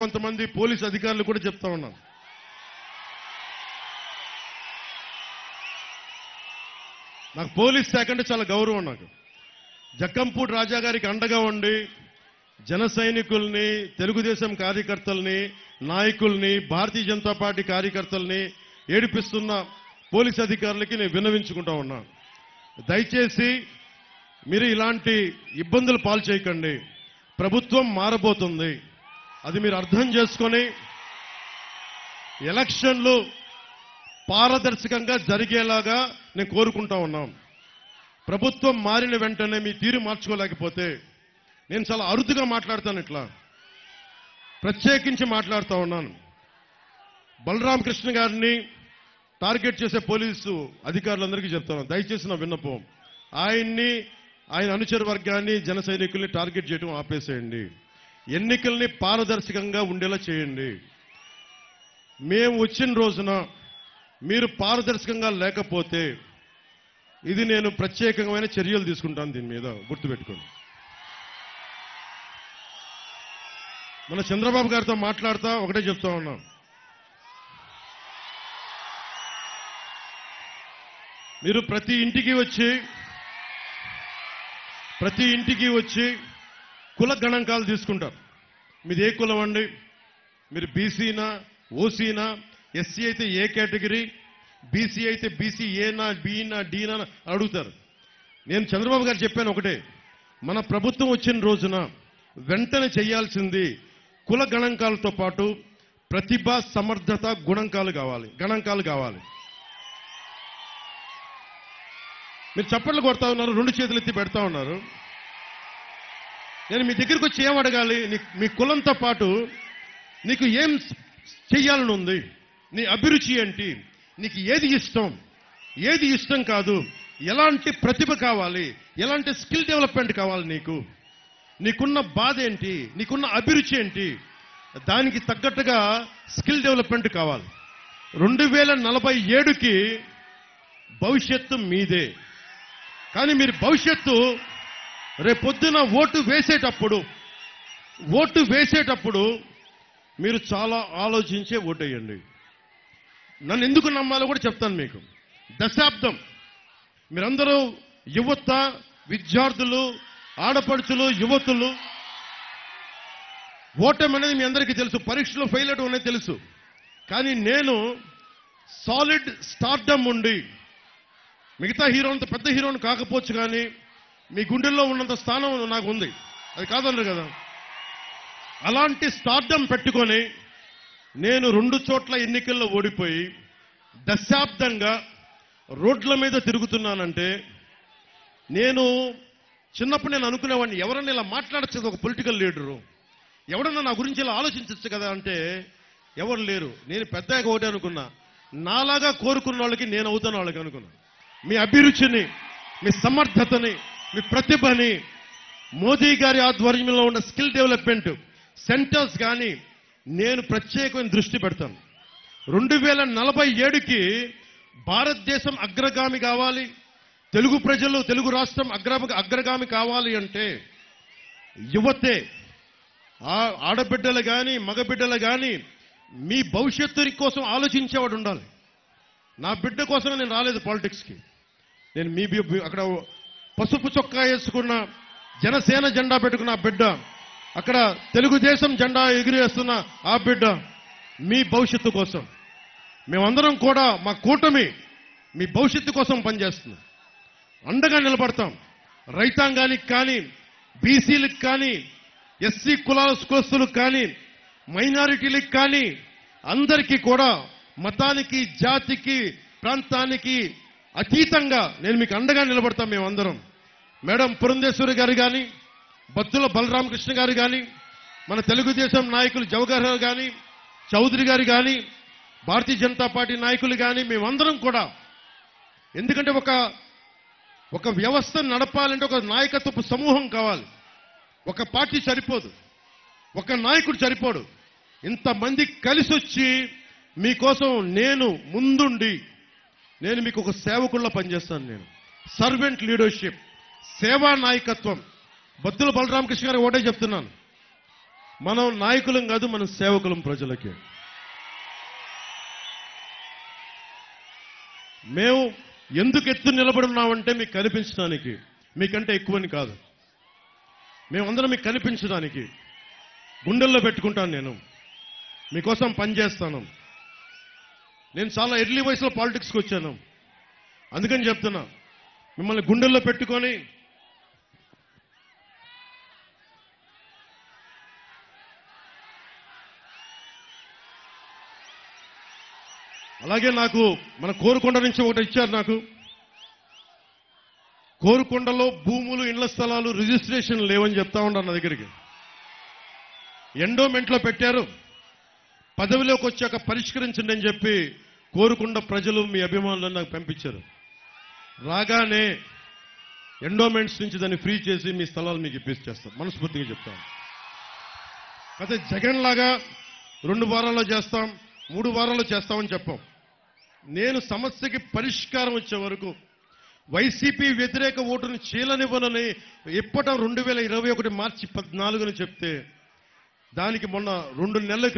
కొంతమంది పోలీస్ అధికారులు కూడా చెప్తా ఉన్నాం. నాకు పోలీస్ శాఖ అంటే చాలా గౌరవం. నాకు జక్కంపూడి రాజా గారికి అండగా ఉండి జన సైనికుల్ని, తెలుగుదేశం కార్యకర్తల్ని, నాయకుల్ని, భారతీయ జనతా పార్టీ కార్యకర్తల్ని ఏడిపిస్తున్న పోలీస్ అధికారులకి నేను విన్నవించుకుంటా ఉన్నా. దయచేసి మీరు ఇలాంటి ఇబ్బందులు పాలు చేయకండి. ప్రభుత్వం మారబోతుంది, అది మీరు అర్థం చేసుకొని ఎలక్షన్లు పారదర్శకంగా జరిగేలాగా నేను కోరుకుంటా ఉన్నాం. ప్రభుత్వం మారిన వెంటనే మీ తీరు మార్చుకోలేకపోతే నేను చాలా అరుదుగా మాట్లాడతాను, ఇట్లా ప్రత్యేకించి మాట్లాడుతూ ఉన్నాను. బలరామకృష్ణ గారిని టార్గెట్ చేసే పోలీసు అధికారులందరికీ చెప్తాను, దయచేసి నా విన్నపం, ఆయన్ని, ఆయన అనుచర వర్గాన్ని, జన సైనికుల్ని టార్గెట్ చేయడం ఆపేసేయండి. ఎన్నికల్ని పారదర్శకంగా ఉండేలా చేయండి. మేము వచ్చిన రోజున మీరు పారదర్శకంగా లేకపోతే ఇది నేను ప్రత్యేకమైన చర్యలు తీసుకుంటాను. దీని మీద గుర్తుపెట్టుకోండి. మన చంద్రబాబు గారితో మాట్లాడుతా ఒకటే చెప్తా ఉన్నాం, మీరు ప్రతి ఇంటికి వచ్చి కుల గణాంకాలు తీసుకుంటారు. మీది ఏ కులం అండి, మీరు బీసీనా, ఓసీనా, ఎస్సీ అయితే ఏ కేటగిరీ, బీసీ అయితే బీసీ ఏనా, బీనా, డీనా అడుగుతారు. నేను చంద్రబాబు గారు చెప్పాను ఒకటే, మన ప్రభుత్వం వచ్చిన రోజున వెంటనే చేయాల్సింది కుల గణాంకాలతో పాటు ప్రతిభ, సమర్థత, గణాంకాలు కావాలి. మీరు చప్పట్లు కొడతా ఉన్నారు, రెండు చేతులు ఎత్తి పెడతా ఉన్నారు. నేను మీ దగ్గరికి వచ్చి ఏం అడగాలి? మీ కులంతో పాటు నీకు ఏం చెయ్యాలని ఉంది, నీ అభిరుచి ఏంటి, నీకు ఏది ఇష్టం కాదు, ఎలాంటి ప్రతిభ కావాలి, ఎలాంటి స్కిల్ డెవలప్మెంట్ కావాలి, నీకున్న బాధ ఏంటి, నీకున్న అభిరుచి ఏంటి, దానికి తగ్గట్టుగా స్కిల్ డెవలప్మెంట్ కావాలి. 2047కి భవిష్యత్తు మీదే. కానీ మీరు భవిష్యత్తు రేపొద్దున ఓటు వేసేటప్పుడు మీరు చాలా ఆలోచించే ఓటేయండి. నన్ను ఎందుకు నమ్మాలో కూడా చెప్తాను మీకు. దశాబ్దం మీరందరూ యువత, విద్యార్థులు, ఆడపడుచులు, యువతులు, ఓటమి అనేది మీ అందరికీ తెలుసు, పరీక్షలో ఫెయిల్ అవడం అనేది తెలుసు. కానీ నేను సాలిడ్ స్టార్డమ్ ఉండి, మిగతా హీరోలంత పెద్ద హీరోని కాకపోవచ్చు కానీ మీ గుండెల్లో ఉన్నంత స్థానం నాకు ఉంది, అది కాదన్నారు కదా. అలాంటి స్టార్డమ్ పెట్టుకొని నేను 2 చోట్ల ఎన్నికల్లో ఓడిపోయి దశాబ్దంగా రోడ్ల మీద తిరుగుతున్నానంటే, నేను చిన్నప్పుడు నేను అనుకునేవాడిని, ఎవరన్నా ఇలా మాట్లాడచ్చు, ఒక పొలిటికల్ లీడరు, ఎవరన్నా నా గురించి ఇలా ఆలోచించచ్చు కదా అంటే ఎవరు లేరు. నేను పెద్దగా ఒకటే అనుకున్నా, నాలాగా కోరుకున్న వాళ్ళకి నేను అవుతాను వాళ్ళకి అనుకున్నా. మీ అభిరుచిని, మీ సమర్థతని, మీ ప్రతిభని మోదీ గారి ఆధ్వర్యంలో ఉన్న స్కిల్ డెవలప్మెంట్ సెంటర్స్ కానీ నేను ప్రత్యేకమైన దృష్టి పెడతాను. 2047కి భారతదేశం అగ్రగామి కావాలి, తెలుగు ప్రజలు, తెలుగు రాష్ట్రం అగ్రగామి కావాలి అంటే యువతే, ఆడబిడ్డలు కానీ మగబిడ్డలు కానీ మీ భవిష్యత్తు కోసం ఆలోచించేవాడు ఉండాలి. నా బిడ్డ కోసమే నేను రాలేదు పాలిటిక్స్కి. నేను అక్కడ పసుపు చొక్కా వేసుకున్న జనసేన జెండా పెట్టుకున్న ఆ బిడ్డ, అక్కడ తెలుగుదేశం జెండా ఎగిరేస్తున్న ఆ బిడ్డ, మీ భవిష్యత్తు కోసం మేమందరం కూడా, మా కూటమి మీ భవిష్యత్తు కోసం పనిచేస్తున్నాం, అండగా నిలబడతాం. రైతాంగానికి కానీ, బీసీలకు కానీ, ఎస్సీ కులస్తులకు కానీ, మైనారిటీలకు కానీ, అందరికీ కూడా మతానికి, జాతికి, ప్రాంతానికి అతీతంగా నేను మీకు అండగా నిలబడతాం. మేమందరం, మేడం పురంధేశ్వరి గారు కానీ, బత్తుల బలరామకృష్ణ గారు కానీ, మన తెలుగుదేశం నాయకులు జవహర్ కానీ, చౌదరి గారు కానీ, భారతీయ జనతా పార్టీ నాయకులు కానీ, మేమందరం కూడా, ఎందుకంటే ఒక వ్యవస్థను నడపాలంటే ఒక నాయకత్వపు సమూహం కావాలి. ఒక పార్టీ సరిపోదు, ఒక నాయకుడు సరిపోడు. ఇంతమంది కలిసి వచ్చి మీకోసం నేను ముందుండి నేను మీకు ఒక సేవకుల్లో పనిచేస్తాను. నేను సర్వెంట్ లీడర్షిప్, సేవా నాయకత్వం. బత్తుల బలరామకృష్ణ గారు ఒకటే చెప్తున్నాను, మనం నాయకులం కాదు, మనం సేవకులం ప్రజలకి. మేము ఎందుకు ఎత్తు నిలబడున్నామంటే మీకు కనిపించడానికి, మీకంటే ఎక్కువని కాదు. మేమందరం మీకు కనిపించడానికి. గుండెల్లో పెట్టుకుంటాను, నేను మీకోసం పనిచేస్తాను. నేను చాలా ఎర్లీ వయసులో పాలిటిక్స్కి వచ్చాను, అందుకని చెప్తున్నా, మిమ్మల్ని గుండెల్లో పెట్టుకొని అలాగే నాకు మన కోరుకొండ నుంచి ఒకటి ఇచ్చారు. నాకు కోరుకొండలో భూములు, ఇళ్ల స్థలాలు రిజిస్ట్రేషన్ లేవని చెప్తా ఉన్నారు నా దగ్గరికి. ఎండోమెంట్లో పెట్టారు, పదవిలోకి వచ్చాక పరిష్కరించండి అని చెప్పి కోరుకొండ ప్రజలు, మీ అభిమానులను నాకు పంపించారు. రాగానే ఎండోమెంట్స్ నుంచి దాన్ని ఫ్రీ చేసి మీ స్థలాలు మీకు ఇప్పించేస్తాం, మనస్ఫూర్తిగా చెప్తాం. అయితే జగన్ లాగా 2 వారాల్లో చేస్తాం, 3 వారాల్లో చేస్తామని చెప్పాం. నేను సమస్యకి పరిష్కారం వచ్చే వరకు వైసీపీ వ్యతిరేక ఓటును చీలనివ్వనని ఇప్పటం 2021 మార్చి 14ని చెప్తే, దానికి మొన్న 2 నెలల